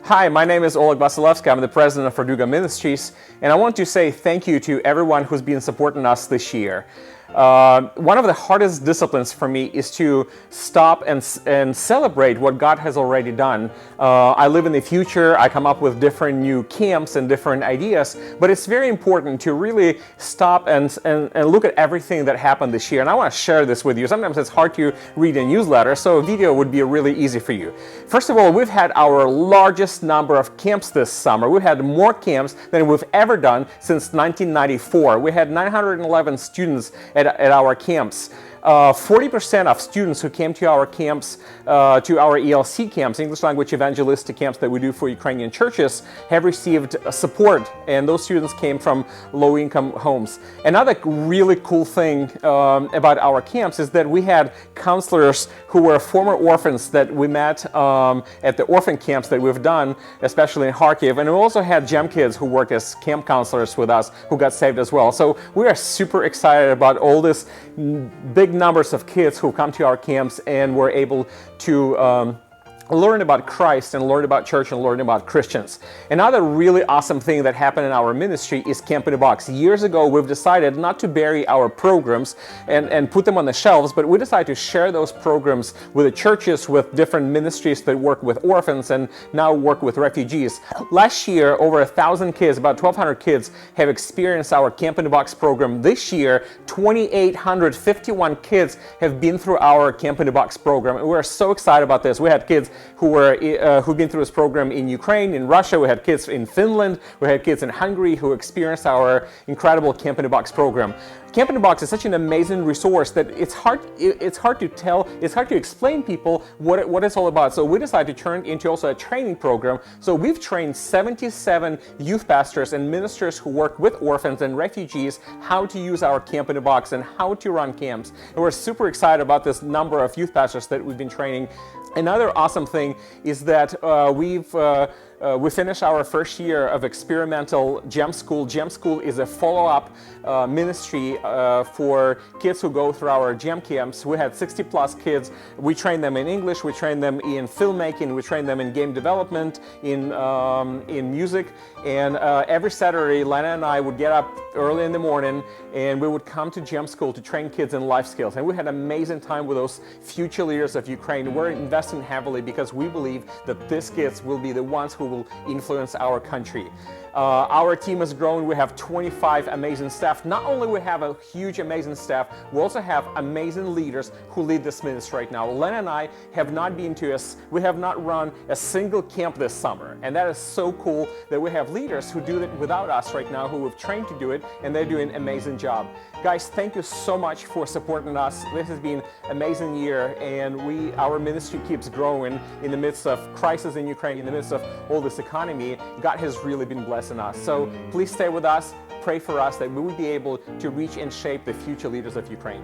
Hi, my name is Oleg Vasilevsky. I'm the president of Raduga Ministries, and I want to say thank you to everyone who's been supporting us this year. One of the hardest disciplines for me is to stop and celebrate what God has already done. I live in the future, I come up with different new camps and different ideas, but it's very important to really stop and look at everything that happened this year. And I want to share this with you. Sometimes it's hard to read a newsletter, so a video would be really easy for you. First of all, we've had our largest number of camps this summer. We've had more camps than we've ever done since 1994. We had 911 students at our camps. 40% of students who came to our camps, to our ELC camps, English Language Evangelistic camps that we do for Ukrainian churches, have received support, and those students came from low-income homes. Another really cool thing about our camps is that we had counselors who were former orphans that we met at the orphan camps that we've done, especially in Kharkiv, and we also had GEM kids who worked as camp counselors with us who got saved as well. So we are super excited about all this big numbers of kids who come to our camps and were able to learn about Christ and learn about church and learn about Christians. Another really awesome thing that happened in our ministry is Camp in a Box. Years ago, we've decided not to bury our programs and put them on the shelves, but we decided to share those programs with the churches, with different ministries that work with orphans and now work with refugees. Last year, over 1,000 kids, about 1,200 kids, have experienced our Camp in a Box program. This year, 2,851 kids have been through our Camp in a Box program, and we're so excited about this. We had kids who've been through this program in Ukraine, in Russia. We had kids in Finland. We had kids in Hungary who experienced our incredible Camp in a Box program. Camp in a Box is such an amazing resource that it's hard to explain people what it's all about. So we decided to turn it into also a training program. So we've trained 77 youth pastors and ministers who work with orphans and refugees how to use our Camp in a Box and how to run camps. And we're super excited about this number of youth pastors that we've been training. Another awesome thing is that we finished our first year of experimental GEM School. GEM School is a follow-up ministry for kids who go through our GEM camps. We had 60 plus kids. We train them in English, we train them in filmmaking, we train them in game development, in music. And every Saturday, Lena and I would get up early in the morning and we would come to GEM School to train kids in life skills. And we had an amazing time with those future leaders of Ukraine. We're investing heavily because we believe that these kids will be the ones who will influence our country. Our team has grown. We have 25 amazing staff. Not only we have a huge amazing staff, we also have amazing leaders who lead this ministry right now. Lena and I have not we have not run a single camp this summer, and that is so cool that we have leaders who do it without us right now, who we've trained to do it, and they're doing an amazing job. Guys, thank you so much for supporting us. This has been an amazing year, and our ministry keeps growing in the midst of crisis in Ukraine, in the midst of all this economy. God has really been blessing us. So please stay with us, pray for us that we will be able to reach and shape the future leaders of Ukraine.